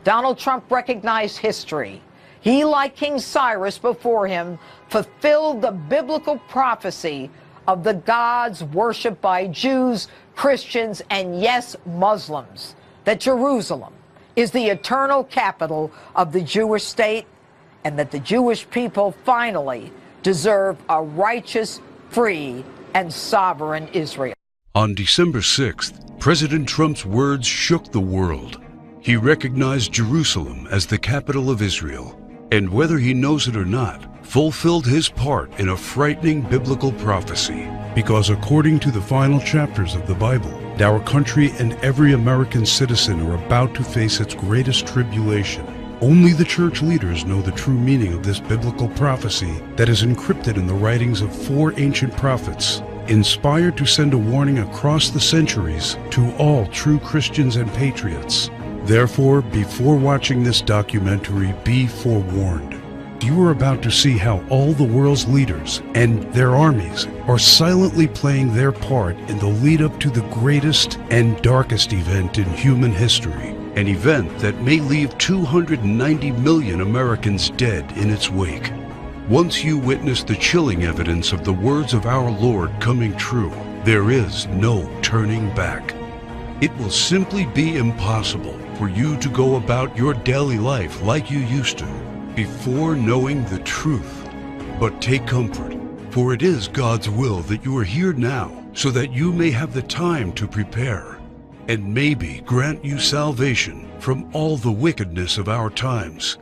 Donald Trump recognized history. He, like King Cyrus before him, fulfilled the biblical prophecy of the gods worshipped by Jews, Christians, and yes, Muslims, that Jerusalem is the eternal capital of the Jewish state, and that the Jewish people finally deserve a righteous, free, and sovereign Israel. On December 6th, President Trump's words shook the world. He recognized Jerusalem as the capital of Israel, and whether he knows it or not, fulfilled his part in a frightening biblical prophecy. Because according to the final chapters of the Bible, our country and every American citizen are about to face its greatest tribulation. Only the church leaders know the true meaning of this biblical prophecy that is encrypted in the writings of 4 ancient prophets, inspired to send a warning across the centuries to all true Christians and patriots. Therefore, before watching this documentary, be forewarned. You are about to see how all the world's leaders and their armies are silently playing their part in the lead up to the greatest and darkest event in human history. An event that may leave 290 million Americans dead in its wake. Once you witness the chilling evidence of the words of our Lord coming true, there is no turning back. It will simply be impossible for you to go about your daily life like you used to before knowing the truth. But take comfort, for it is God's will that you are here now so that you may have the time to prepare and maybe grant you salvation from all the wickedness of our times.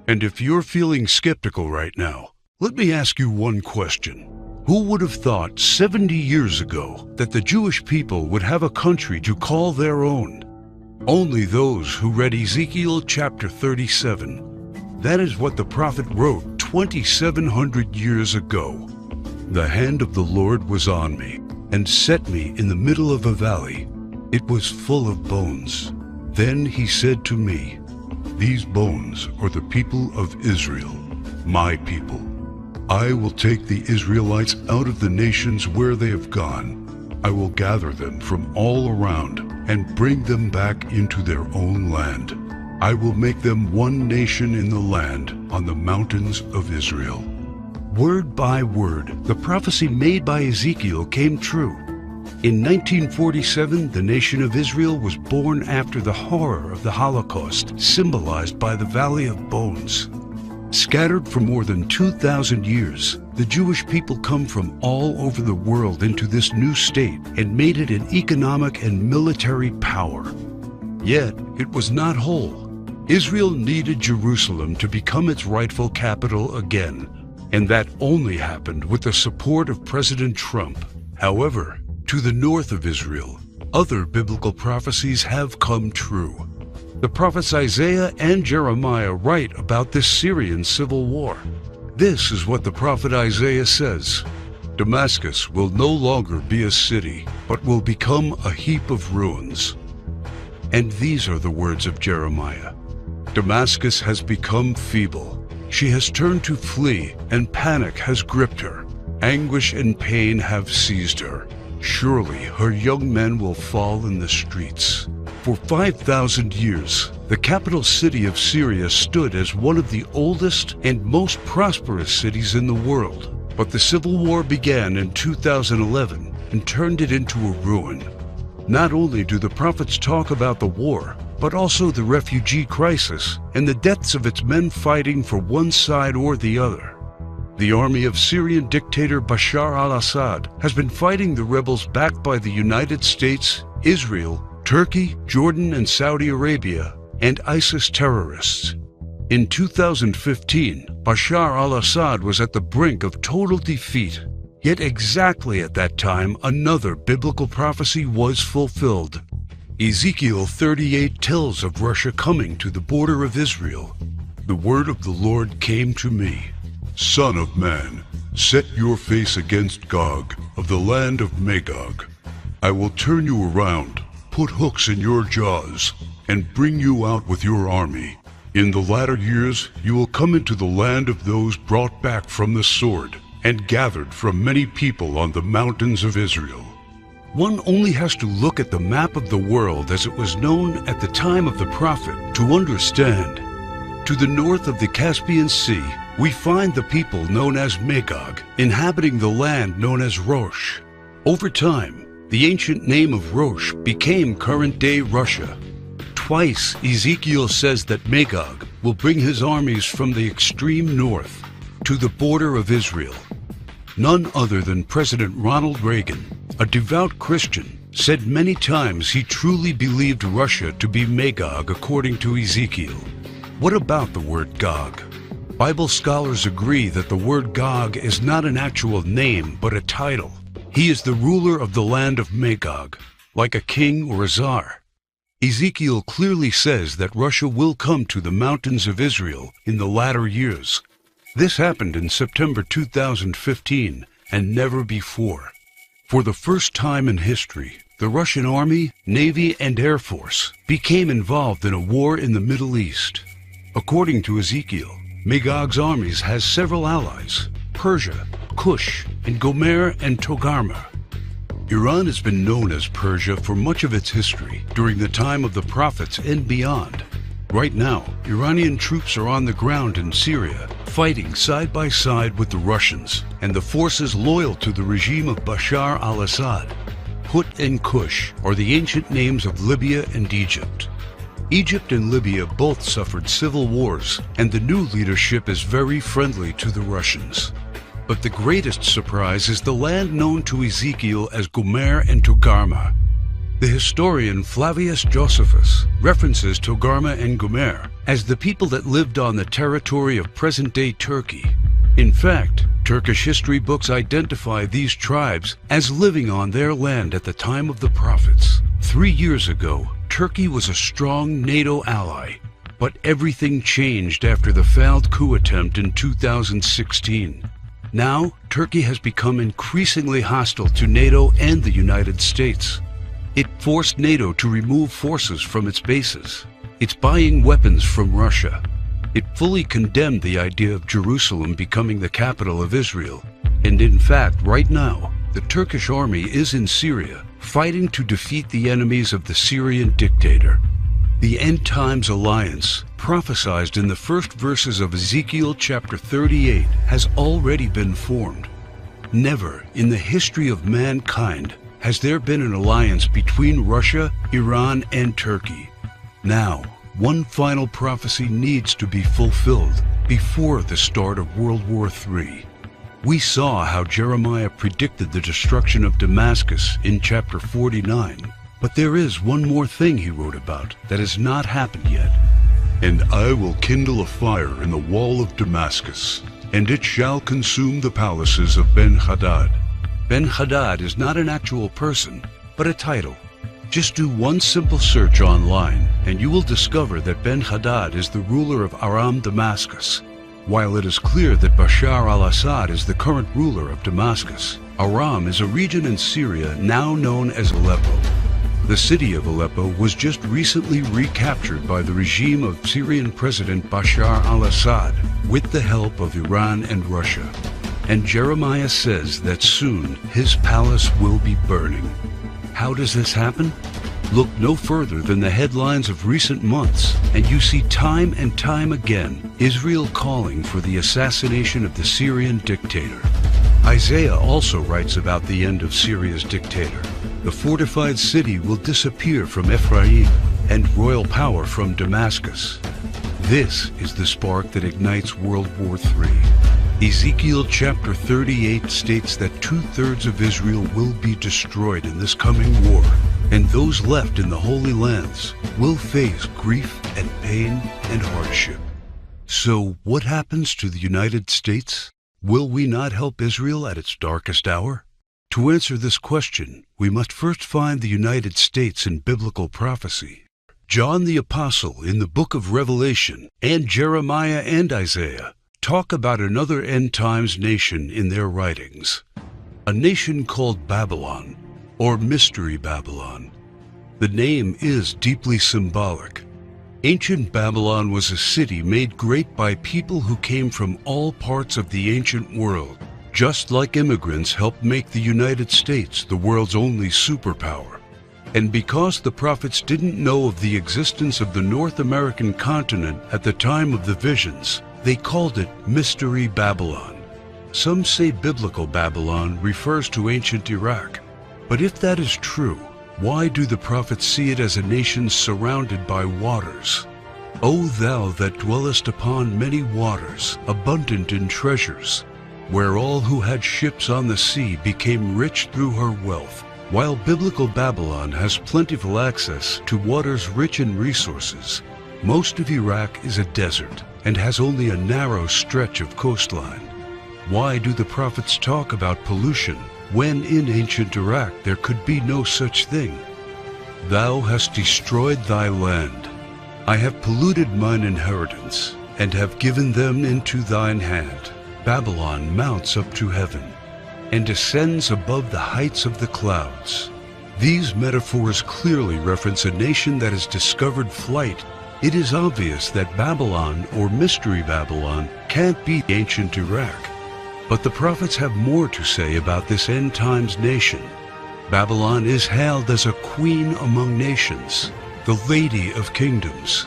And if you're feeling skeptical right now, let me ask you one question. Who would have thought 70 years ago that the Jewish people would have a country to call their own? Only those who read Ezekiel chapter 37. That is what the prophet wrote 2,700 years ago. The hand of the Lord was on me and set me in the middle of a valley. It was full of bones. Then he said to me, "These bones are the people of Israel, my people. I will take the Israelites out of the nations where they have gone. I will gather them from all around and bring them back into their own land. I will make them one nation in the land on the mountains of Israel." Word by word, the prophecy made by Ezekiel came true. In 1947, the nation of Israel was born after the horror of the Holocaust, symbolized by the Valley of Bones. Scattered for more than 2,000 years, the Jewish people come from all over the world into this new state and made it an economic and military power. Yet, it was not whole. Israel needed Jerusalem to become its rightful capital again, and that only happened with the support of President Trump. However, to the north of Israel, other biblical prophecies have come true. The prophets Isaiah and Jeremiah write about this Syrian civil war. This is what the prophet Isaiah says: "Damascus will no longer be a city, but will become a heap of ruins." And these are the words of Jeremiah: "Damascus has become feeble. She has turned to flee, and panic has gripped her. Anguish and pain have seized her. Surely her young men will fall in the streets." For 5,000 years, the capital city of Syria stood as one of the oldest and most prosperous cities in the world. But the civil war began in 2011 and turned it into a ruin. Not only do the prophets talk about the war, but also the refugee crisis and the deaths of its men fighting for one side or the other. The army of Syrian dictator Bashar al-Assad has been fighting the rebels backed by the United States, Israel, Turkey, Jordan, and Saudi Arabia, and ISIS terrorists. In 2015, Bashar al-Assad was at the brink of total defeat. Yet exactly at that time, another biblical prophecy was fulfilled. Ezekiel 38 tells of Russia coming to the border of Israel. The word of the Lord came to me: "Son of man, set your face against Gog of the land of Magog. I will turn you around, put hooks in your jaws, and bring you out with your army. In the latter years you will come into the land of those brought back from the sword and gathered from many people on the mountains of Israel. One only has to look at the map of the world as it was known at the time of the prophet to understand. To the north of the Caspian Sea, we find the people known as Magog, inhabiting the land known as Rosh. Over time, the ancient name of Rosh became current-day Russia. Twice, Ezekiel says that Magog will bring his armies from the extreme north to the border of Israel. None other than President Ronald Reagan, a devout Christian, said many times he truly believed Russia to be Magog according to Ezekiel. What about the word Gog? Bible scholars agree that the word Gog is not an actual name but a title. He is the ruler of the land of Magog, like a king or a czar. Ezekiel clearly says that Russia will come to the mountains of Israel in the latter years. This happened in September 2015 and never before. For the first time in history, the Russian Army, Navy, and Air Force became involved in a war in the Middle East. According to Ezekiel, Magog's armies has several allies: Persia, Cush, and Gomer and Togarmah. Iran has been known as Persia for much of its history during the time of the prophets and beyond. Right now, Iranian troops are on the ground in Syria, fighting side by side with the Russians and the forces loyal to the regime of Bashar al-Assad. Put and Cush are the ancient names of Libya and Egypt. Egypt and Libya both suffered civil wars, and the new leadership is very friendly to the Russians. But the greatest surprise is the land known to Ezekiel as Gomer and Togarmah. The historian Flavius Josephus references Togarmah and Gomer as the people that lived on the territory of present-day Turkey. In fact, Turkish history books identify these tribes as living on their land at the time of the prophets. 3 years ago, Turkey was a strong NATO ally, but everything changed after the failed coup attempt in 2016. Now, Turkey has become increasingly hostile to NATO and the United States. It forced NATO to remove forces from its bases. It's buying weapons from Russia. It fully condemned the idea of Jerusalem becoming the capital of Israel. And in fact, right now, the Turkish army is in Syria, fighting to defeat the enemies of the Syrian dictator. The End Times Alliance, prophesied in the first verses of Ezekiel chapter 38, has already been formed. Never in the history of mankind has there been an alliance between Russia, Iran, and Turkey. Now, one final prophecy needs to be fulfilled before the start of World War III. We saw how Jeremiah predicted the destruction of Damascus in chapter 49. But there is one more thing he wrote about that has not happened yet. And I will kindle a fire in the wall of Damascus, and it shall consume the palaces of Ben-Hadad. Ben-Hadad is not an actual person, but a title. Just do one simple search online, and you will discover that Ben-Hadad is the ruler of Aram Damascus. While it is clear that Bashar al-Assad is the current ruler of Damascus, Aram is a region in Syria now known as Aleppo. The city of Aleppo was just recently recaptured by the regime of Syrian President Bashar al-Assad with the help of Iran and Russia. And Jeremiah says that soon his palace will be burning. How does this happen? Look no further than the headlines of recent months, and you see time and time again Israel calling for the assassination of the Syrian dictator. Isaiah also writes about the end of Syria's dictator. The fortified city will disappear from Ephraim and royal power from Damascus. This is the spark that ignites World War III. Ezekiel chapter 38 states that 2/3 of Israel will be destroyed in this coming war, and those left in the Holy Lands will face grief and pain and hardship. So what happens to the United States? Will we not help Israel at its darkest hour? To answer this question, we must first find the United States in biblical prophecy. John the Apostle in the book of Revelation and Jeremiah and Isaiah talk about another end times nation in their writings. A nation called Babylon, or Mystery Babylon. The name is deeply symbolic. Ancient Babylon was a city made great by people who came from all parts of the ancient world. just like immigrants helped make the United States the world's only superpower. And because the prophets didn't know of the existence of the North American continent at the time of the visions, they called it Mystery Babylon. Some say biblical Babylon refers to ancient Iraq. But if that is true, why do the prophets see it as a nation surrounded by waters? O thou that dwellest upon many waters, abundant in treasures, where all who had ships on the sea became rich through her wealth. While biblical Babylon has plentiful access to waters rich in resources, most of Iraq is a desert and has only a narrow stretch of coastline. Why do the prophets talk about pollution when in ancient Iraq there could be no such thing? Thou hast destroyed thy land. I have polluted mine inheritance, and have given them into thine hand. Babylon mounts up to heaven, and descends above the heights of the clouds. These metaphors clearly reference a nation that has discovered flight. It is obvious that Babylon, or Mystery Babylon, can't be ancient Iraq. But the prophets have more to say about this end times nation. Babylon is hailed as a queen among nations, the lady of kingdoms.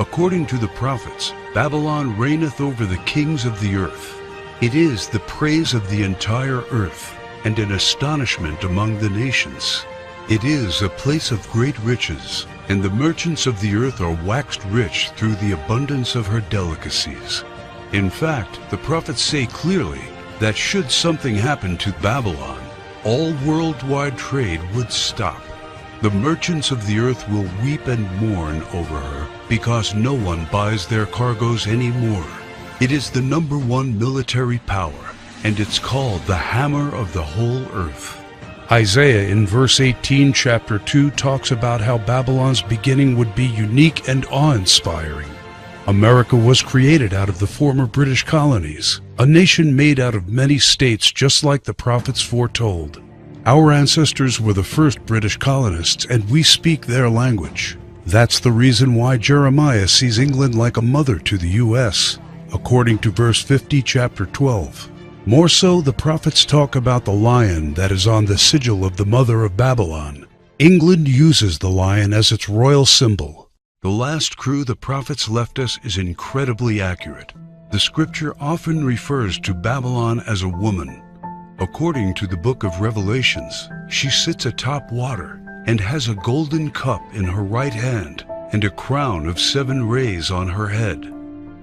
According to the prophets, Babylon reigneth over the kings of the earth. It is the praise of the entire earth, and an astonishment among the nations. It is a place of great riches, and the merchants of the earth are waxed rich through the abundance of her delicacies. In fact, the prophets say clearly that should something happen to Babylon, all worldwide trade would stop. The merchants of the earth will weep and mourn over her, because no one buys their cargoes anymore. It is the #1 military power, and it's called the hammer of the whole earth. Isaiah in verse 18, chapter 2, talks about how Babylon's beginning would be unique and awe-inspiring. America was created out of the former British colonies, a nation made out of many states just like the prophets foretold. Our ancestors were the first British colonists, and we speak their language. That's the reason why Jeremiah sees England like a mother to the U.S., according to verse 50, chapter 12. More so, the prophets talk about the lion that is on the sigil of the mother of Babylon. England uses the lion as its royal symbol. The last crew the prophets left us is incredibly accurate. The scripture often refers to Babylon as a woman. According to the book of Revelations, she sits atop water and has a golden cup in her right hand and a crown of 7 rays on her head.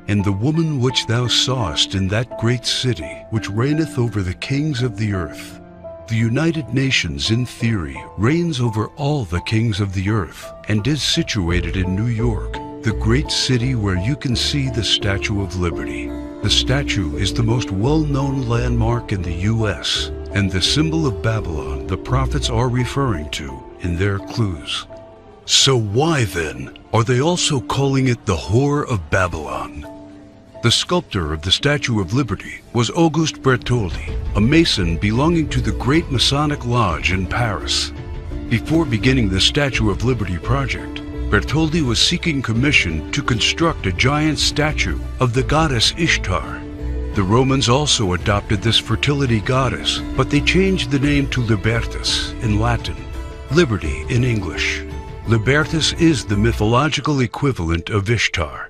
And the woman which thou sawest in that great city, which reigneth over the kings of the earth. The United Nations, in theory, reigns over all the kings of the earth and is situated in New York, the great city where you can see the Statue of Liberty. The statue is the most well-known landmark in the U.S. and the symbol of Babylon the prophets are referring to in their clues. So why, then, are they also calling it the Whore of Babylon? The sculptor of the Statue of Liberty was Auguste Bertoldi, a Mason belonging to the Great Masonic Lodge in Paris. Before beginning the Statue of Liberty project, Bertoldi was seeking commission to construct a giant statue of the goddess Ishtar. The Romans also adopted this fertility goddess, but they changed the name to Libertas in Latin, liberty in English. Libertas is the mythological equivalent of Ishtar.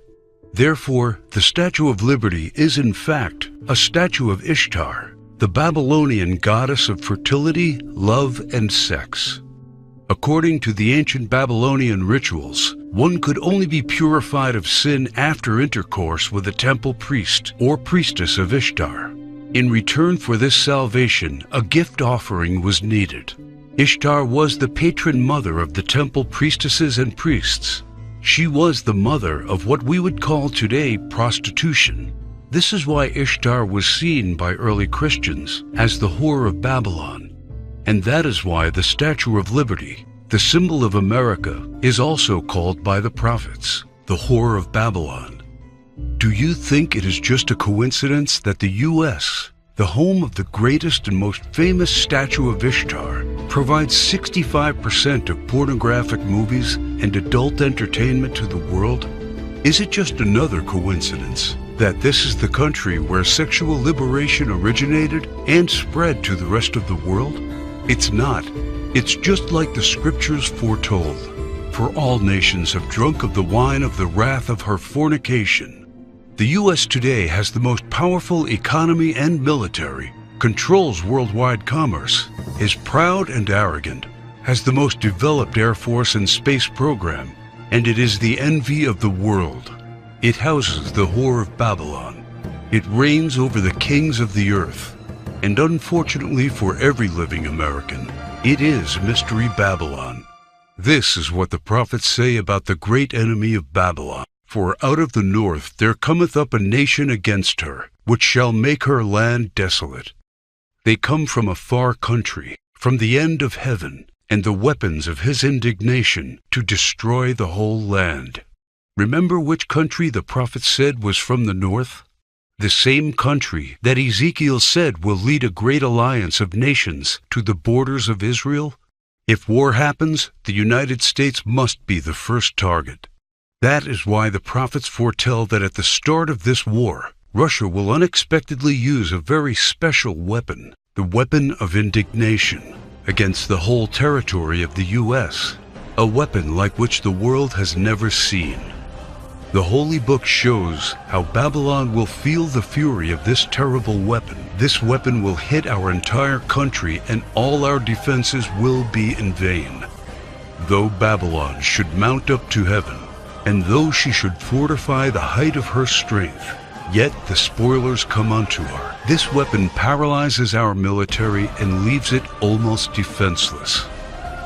Therefore, the Statue of Liberty is in fact a statue of Ishtar, the Babylonian goddess of fertility, love, and sex. According to the ancient Babylonian rituals, one could only be purified of sin after intercourse with a temple priest or priestess of Ishtar. In return for this salvation, a gift offering was needed. Ishtar was the patron mother of the temple priestesses and priests. She was the mother of what we would call today prostitution. This is why Ishtar was seen by early Christians as the Whore of Babylon. And that is why the Statue of Liberty, the symbol of America, is also called by the prophets the Whore of Babylon. Do you think it is just a coincidence that the U.S., the home of the greatest and most famous statue of Ishtar, provides 65% of pornographic movies and adult entertainment to the world? Is it just another coincidence? that this is the country where sexual liberation originated and spread to the rest of the world? It's not. It's just like the scriptures foretold. For all nations have drunk of the wine of the wrath of her fornication. The U.S. today has the most powerful economy and military, controls worldwide commerce, is proud and arrogant, has the most developed Air Force and space program, and it is the envy of the world. It houses the whore of Babylon. It reigns over the kings of the earth. And unfortunately for every living American, it is Mystery Babylon. This is what the prophets say about the great enemy of Babylon. For out of the north there cometh up a nation against her, which shall make her land desolate. They come from a far country, from the end of heaven, and the weapons of his indignation to destroy the whole land. Remember which country the prophet said was from the north? The same country that Ezekiel said will lead a great alliance of nations to the borders of Israel? If war happens, the United States must be the first target. That is why the prophets foretell that at the start of this war, Russia will unexpectedly use a very special weapon, the weapon of indignation, against the whole territory of the U.S., a weapon like which the world has never seen. The Holy Book shows how Babylon will feel the fury of this terrible weapon. This weapon will hit our entire country, and all our defenses will be in vain. Though Babylon should mount up to heaven, and though she should fortify the height of her strength, yet the spoilers come unto her. This weapon paralyzes our military and leaves it almost defenseless.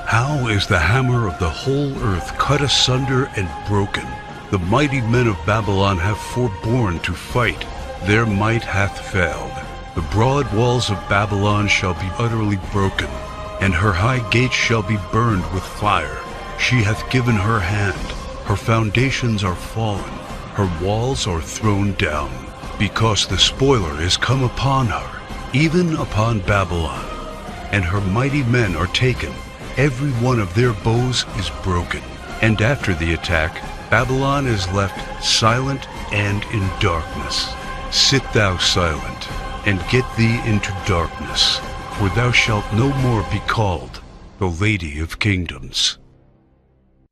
How is the hammer of the whole earth cut asunder and broken? The mighty men of Babylon have forborne to fight. Their might hath failed. The broad walls of Babylon shall be utterly broken, and her high gates shall be burned with fire. She hath given her hand. Her foundations are fallen. Her walls are thrown down, because the spoiler is come upon her, even upon Babylon. And her mighty men are taken. Every one of their bows is broken. And after the attack, Babylon is left silent and in darkness. Sit thou silent, and get thee into darkness, for thou shalt no more be called the Lady of Kingdoms.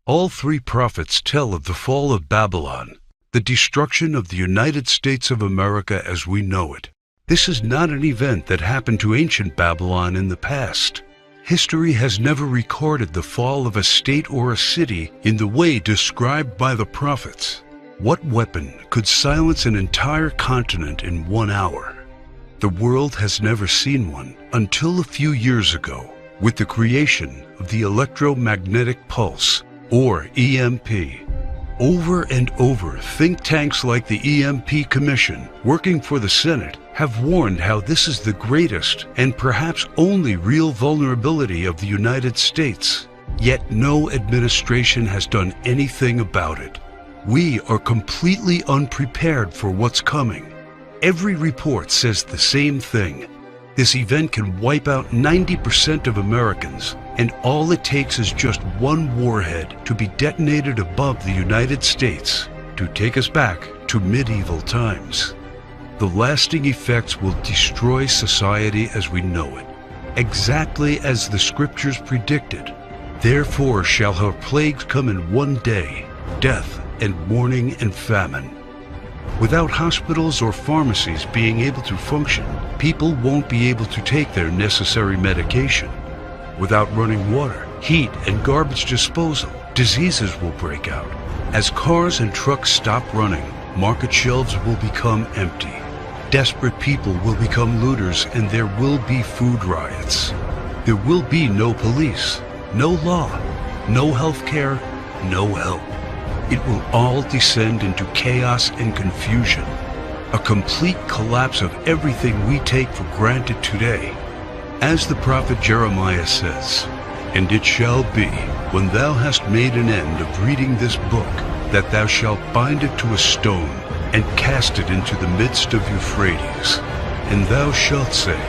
All three prophets tell of the fall of Babylon, the destruction of the United States of America as we know it. This is not an event that happened to ancient Babylon in the past. History has never recorded the fall of a state or a city in the way described by the prophets. What weapon could silence an entire continent in 1 hour? The world has never seen one until a few years ago, with the creation of the electromagnetic pulse, or EMP. Over and over, think tanks like the EMP Commission, working for the Senate, have warned how this is the greatest and perhaps only real vulnerability of the United States. Yet no administration has done anything about it. We are completely unprepared for what's coming. Every report says the same thing. This event can wipe out 90% of Americans, and all it takes is just one warhead to be detonated above the United States to take us back to medieval times. The lasting effects will destroy society as we know it, exactly as the scriptures predicted. Therefore shall her plagues come in one day, death and mourning and famine. Without hospitals or pharmacies being able to function, people won't be able to take their necessary medication. Without running water, heat, and garbage disposal, diseases will break out. As cars and trucks stop running, market shelves will become empty. Desperate people will become looters, and there will be food riots. There will be no police, no law, no health care, no help. It will all descend into chaos and confusion, a complete collapse of everything we take for granted today. As the prophet Jeremiah says, "And it shall be, when thou hast made an end of reading this book, that thou shalt bind it to a stone, and cast it into the midst of Euphrates. And thou shalt say,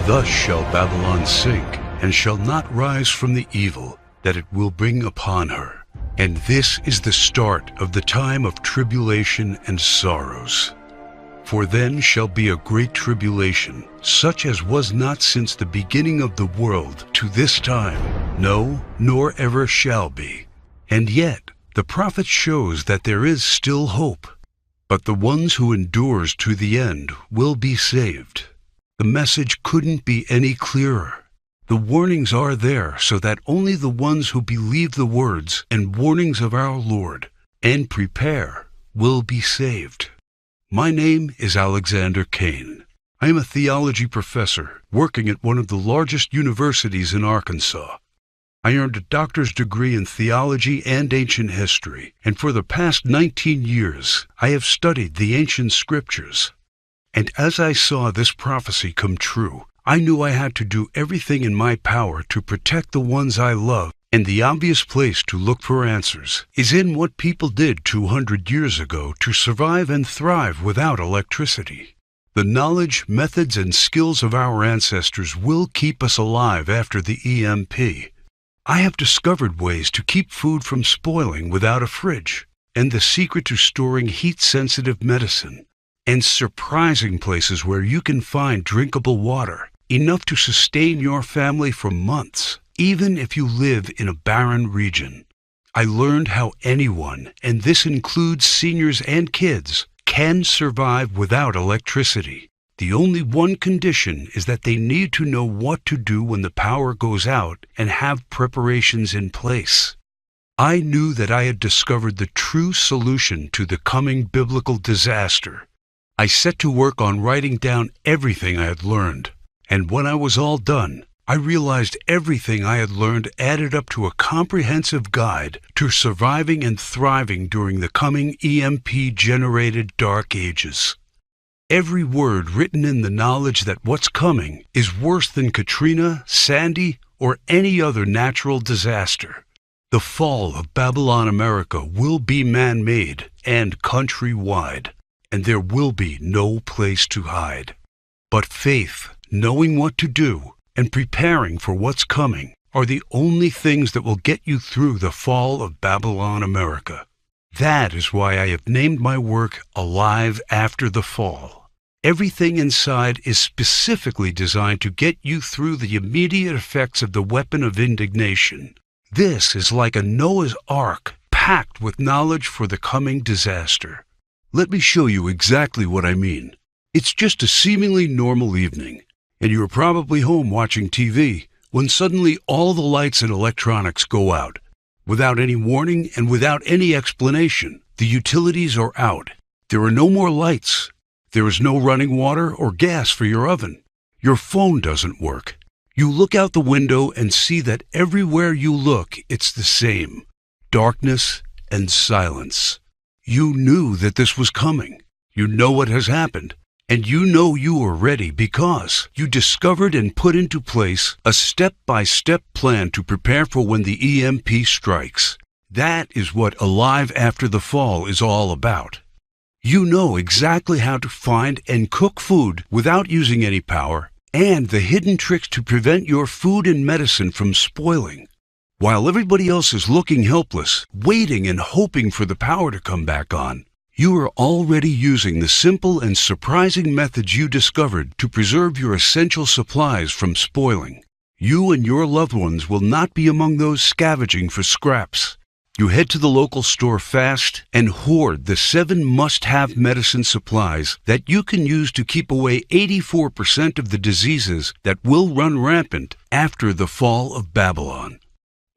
Thus shall Babylon sink, and shall not rise from the evil that it will bring upon her. And this is the start of the time of tribulation and sorrows." For then shall be a great tribulation, such as was not since the beginning of the world to this time, no, nor ever shall be. And yet the prophet shows that there is still hope. But the ones who endures to the end will be saved. The message couldn't be any clearer. The warnings are there so that only the ones who believe the words and warnings of our Lord and prepare will be saved. My name is Alexander Kane. I am a theology professor working at one of the largest universities in Arkansas. I earned a doctor's degree in theology and ancient history, and for the past 19 years I have studied the ancient scriptures. And as I saw this prophecy come true, I knew I had to do everything in my power to protect the ones I love, and the obvious place to look for answers is in what people did 200 years ago to survive and thrive without electricity. The knowledge, methods, and skills of our ancestors will keep us alive after the EMP. I have discovered ways to keep food from spoiling without a fridge, and the secret to storing heat-sensitive medicine, and surprising places where you can find drinkable water, enough to sustain your family for months, even if you live in a barren region. I learned how anyone, and this includes seniors and kids, can survive without electricity. The only one condition is that they need to know what to do when the power goes out and have preparations in place. I knew that I had discovered the true solution to the coming biblical disaster. I set to work on writing down everything I had learned, and when I was all done, I realized everything I had learned added up to a comprehensive guide to surviving and thriving during the coming EMP-generated dark ages. Every word written in the knowledge that what's coming is worse than Katrina, Sandy, or any other natural disaster. The fall of Babylon America will be man-made and countrywide, and there will be no place to hide. But faith, knowing what to do, and preparing for what's coming are the only things that will get you through the fall of Babylon America. That is why I have named my work Alive After the Fall. Everything inside is specifically designed to get you through the immediate effects of the weapon of indignation. This is like a Noah's Ark packed with knowledge for the coming disaster. Let me show you exactly what I mean. It's just a seemingly normal evening, and you're probably home watching TV when suddenly all the lights and electronics go out. Without any warning and without any explanation, the utilities are out. There are no more lights. There is no running water or gas for your oven. Your phone doesn't work. You look out the window and see that everywhere you look, it's the same: darkness and silence. You knew that this was coming. You know what has happened. And you know you are ready because you discovered and put into place a step-by-step plan to prepare for when the EMP strikes. That is what Alive After the Fall is all about. You know exactly how to find and cook food without using any power, and the hidden tricks to prevent your food and medicine from spoiling. While everybody else is looking helpless, waiting and hoping for the power to come back on, you are already using the simple and surprising methods you discovered to preserve your essential supplies from spoiling. You and your loved ones will not be among those scavenging for scraps. You head to the local store fast and hoard the 7 must-have medicine supplies that you can use to keep away 84% of the diseases that will run rampant after the fall of Babylon.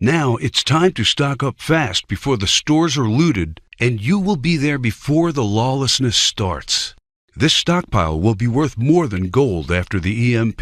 Now it's time to stock up fast before the stores are looted, and you will be there before the lawlessness starts. This stockpile will be worth more than gold after the EMP.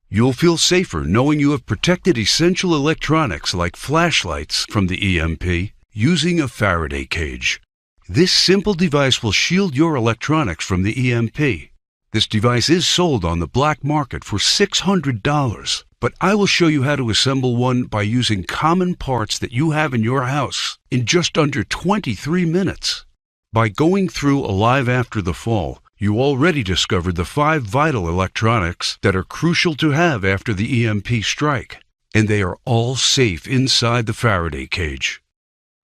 You'll feel safer knowing you have protected essential electronics like flashlights from the EMP using a Faraday cage. This simple device will shield your electronics from the EMP. This device is sold on the black market for $600, but I will show you how to assemble one by using common parts that you have in your house in just under 23 minutes. By going through Alive After the Fall, you already discovered the 5 vital electronics that are crucial to have after the EMP strike, and they are all safe inside the Faraday cage.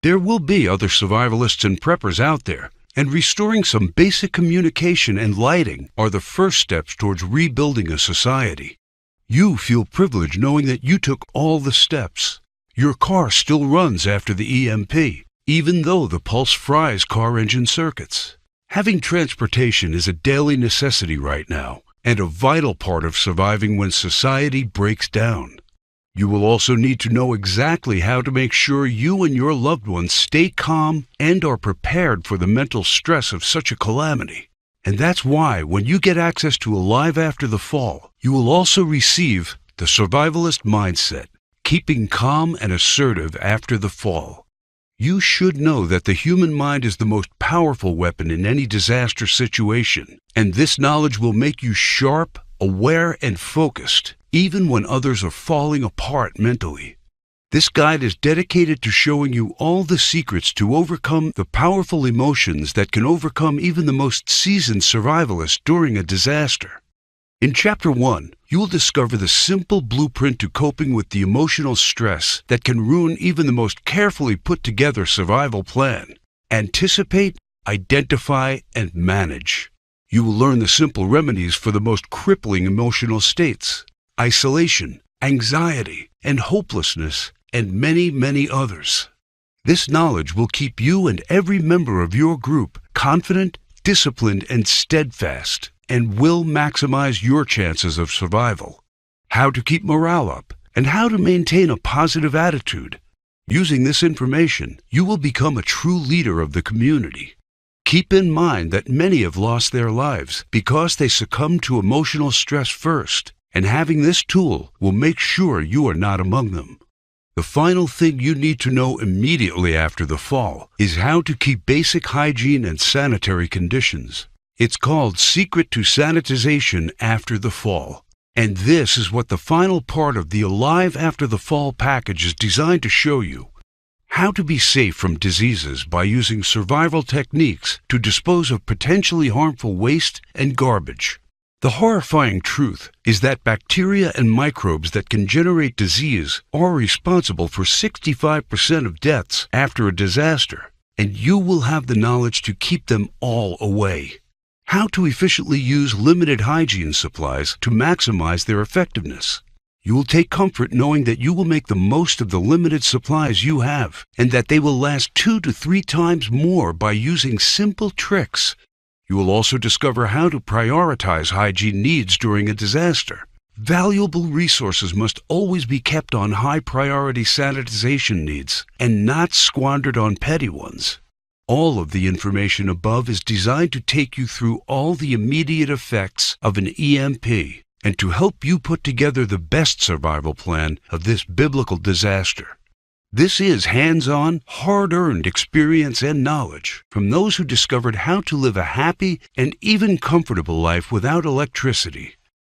There will be other survivalists and preppers out there, and restoring some basic communication and lighting are the first steps towards rebuilding a society. You feel privileged knowing that you took all the steps. Your car still runs after the EMP, even though the pulse fries car engine circuits. Having transportation is a daily necessity right now, and a vital part of surviving when society breaks down. You will also need to know exactly how to make sure you and your loved ones stay calm and are prepared for the mental stress of such a calamity. And that's why when you get access to Alive After the Fall, you will also receive the Survivalist Mindset, Keeping Calm and Assertive After the Fall. You should know that the human mind is the most powerful weapon in any disaster situation, and this knowledge will make you sharp, aware, and focused, even when others are falling apart mentally. This guide is dedicated to showing you all the secrets to overcome the powerful emotions that can overcome even the most seasoned survivalists during a disaster. In Chapter 1, you will discover the simple blueprint to coping with the emotional stress that can ruin even the most carefully put together survival plan. Anticipate, identify, and manage. You will learn the simple remedies for the most crippling emotional states: isolation, anxiety, and hopelessness, and many, many others. This knowledge will keep you and every member of your group confident, disciplined, and steadfast, and will maximize your chances of survival. How to keep morale up, and how to maintain a positive attitude. Using this information, you will become a true leader of the community. Keep in mind that many have lost their lives because they succumbed to emotional stress first, and having this tool will make sure you are not among them. The final thing you need to know immediately after the fall is how to keep basic hygiene and sanitary conditions. It's called Secret to Sanitization After the Fall. And this is what the final part of the Alive After the Fall package is designed to show you. How to be safe from diseases by using survival techniques to dispose of potentially harmful waste and garbage. The horrifying truth is that bacteria and microbes that can generate disease are responsible for 65% of deaths after a disaster, and you will have the knowledge to keep them all away. How to efficiently use limited hygiene supplies to maximize their effectiveness. You will take comfort knowing that you will make the most of the limited supplies you have, and that they will last 2 to 3 times more by using simple tricks. You will also discover how to prioritize hygiene needs during a disaster. Valuable resources must always be kept on high-priority sanitization needs and not squandered on petty ones. All of the information above is designed to take you through all the immediate effects of an EMP and to help you put together the best survival plan of this biblical disaster. This is hands-on, hard-earned experience and knowledge from those who discovered how to live a happy and even comfortable life without electricity.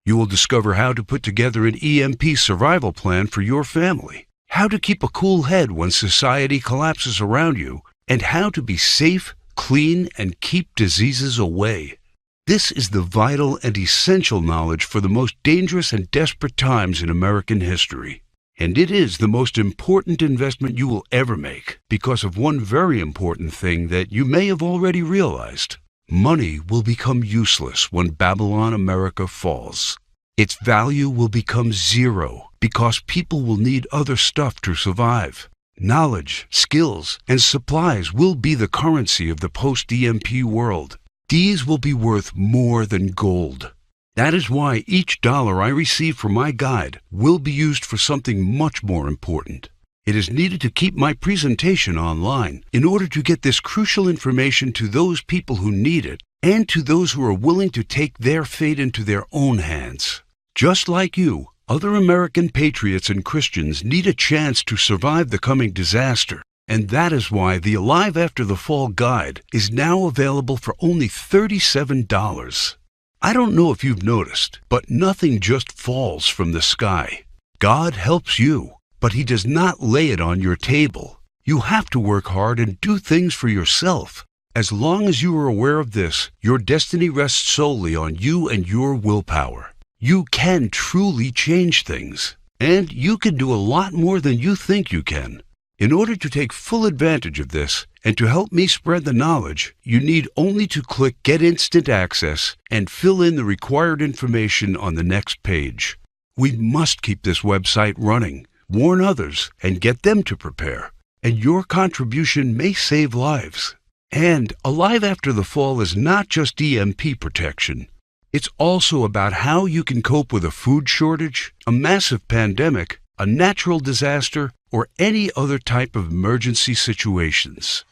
You will discover how to put together an EMP survival plan for your family, how to keep a cool head when society collapses around you, and how to be safe, clean, and keep diseases away. This is the vital and essential knowledge for the most dangerous and desperate times in American history. And it is the most important investment you will ever make because of one very important thing that you may have already realized. Money will become useless when Babylon America falls. Its value will become zero because people will need other stuff to survive. Knowledge, skills, and supplies will be the currency of the post-EMP world. These will be worth more than gold. That is why each dollar I receive from my guide will be used for something much more important. It is needed to keep my presentation online in order to get this crucial information to those people who need it and to those who are willing to take their fate into their own hands. Just like you, other American patriots and Christians need a chance to survive the coming disaster, and that is why the Alive After the Fall guide is now available for only $37. I don't know if you've noticed, but nothing just falls from the sky. God helps you, but He does not lay it on your table. You have to work hard and do things for yourself. As long as you are aware of this, your destiny rests solely on you and your willpower. You can truly change things, and you can do a lot more than you think you can. In order to take full advantage of this and to help me spread the knowledge, you need only to click Get Instant Access and fill in the required information on the next page. We must keep this website running, warn others, and get them to prepare. And your contribution may save lives. And Alive After the Fall is not just EMP protection. It's also about how you can cope with a food shortage, a massive pandemic, a natural disaster, or any other type of emergency situations.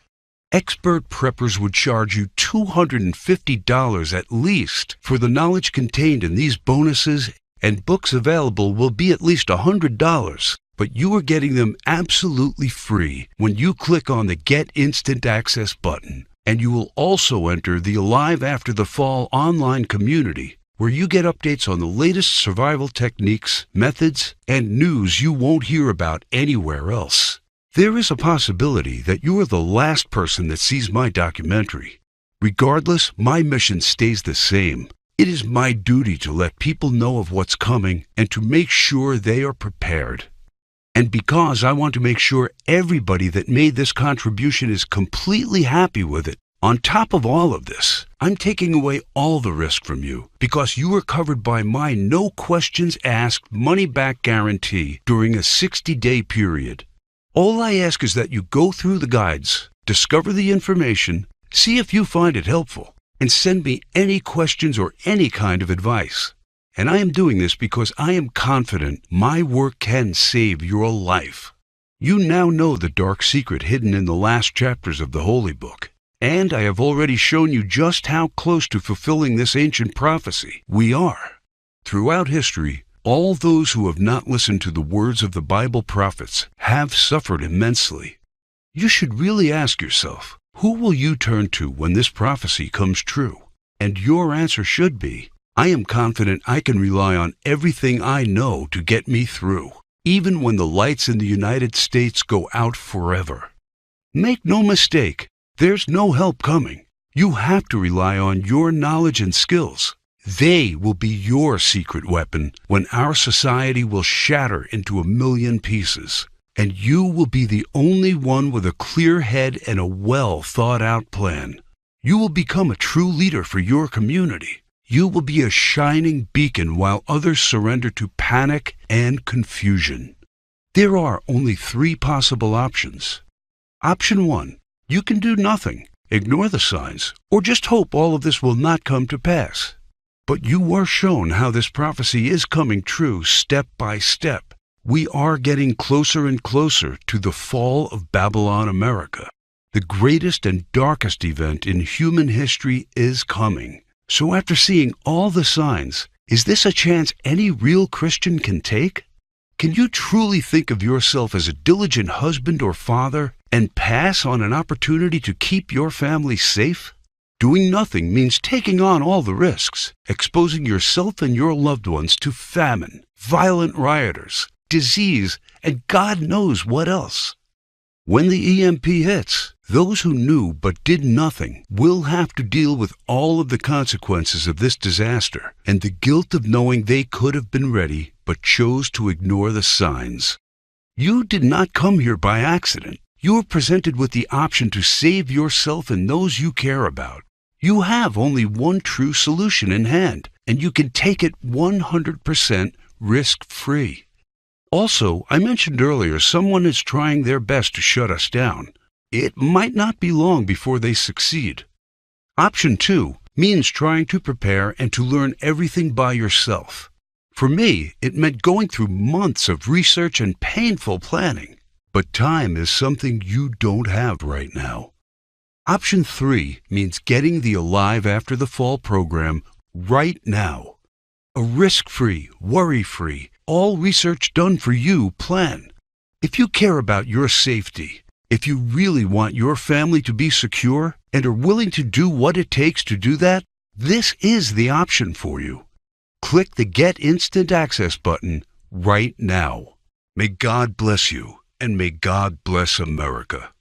Expert preppers would charge you $250 at least for the knowledge contained in these bonuses, and books available will be at least $100, but you are getting them absolutely free when you click on the Get Instant Access button. And you will also enter the Alive After the Fall online community, where you get updates on the latest survival techniques, methods, and news you won't hear about anywhere else. There is a possibility that you are the last person that sees my documentary. Regardless, my mission stays the same. It is my duty to let people know of what's coming and to make sure they are prepared. And because I want to make sure everybody that made this contribution is completely happy with it, on top of all of this, I'm taking away all the risk from you because you are covered by my no questions asked money-back guarantee during a 60-day period. All I ask is that you go through the guides, discover the information, see if you find it helpful, and send me any questions or any kind of advice. And I am doing this because I am confident my work can save your life. You now know the dark secret hidden in the last chapters of the Holy Book. And I have already shown you just how close to fulfilling this ancient prophecy we are. Throughout history, all those who have not listened to the words of the Bible prophets have suffered immensely. You should really ask yourself, who will you turn to when this prophecy comes true? And your answer should be, I am confident I can rely on everything I know to get me through, even when the lights in the United States go out forever. Make no mistake, there's no help coming. You have to rely on your knowledge and skills. They will be your secret weapon when our society will shatter into 1,000,000 pieces. And you will be the only one with a clear head and a well-thought-out plan. You will become a true leader for your community. You will be a shining beacon while others surrender to panic and confusion. There are only 3 possible options. Option 1. You can do nothing, ignore the signs, or just hope all of this will not come to pass. But you were shown how this prophecy is coming true step by step. We are getting closer and closer to the fall of Babylon America. The greatest and darkest event in human history is coming. So after seeing all the signs, is this a chance any real Christian can take? Can you truly think of yourself as a diligent husband or father and pass on an opportunity to keep your family safe? Doing nothing means taking on all the risks, exposing yourself and your loved ones to famine, violent rioters, disease, and God knows what else. When the EMP hits, those who knew but did nothing will have to deal with all of the consequences of this disaster and the guilt of knowing they could have been ready but chose to ignore the signs. You did not come here by accident. You were presented with the option to save yourself and those you care about. You have only one true solution in hand, and you can take it 100% risk-free. Also, I mentioned earlier someone is trying their best to shut us down. It might not be long before they succeed. Option 2 means trying to prepare and to learn everything by yourself. For me, it meant going through months of research and painful planning. But time is something you don't have right now. Option 3 means getting the Alive After the Fall program right now. A risk-free, worry-free, all research done for you plan. If you care about your safety, if you really want your family to be secure and are willing to do what it takes to do that, this is the option for you. Click the Get Instant Access button right now. May God bless you, and may God bless America.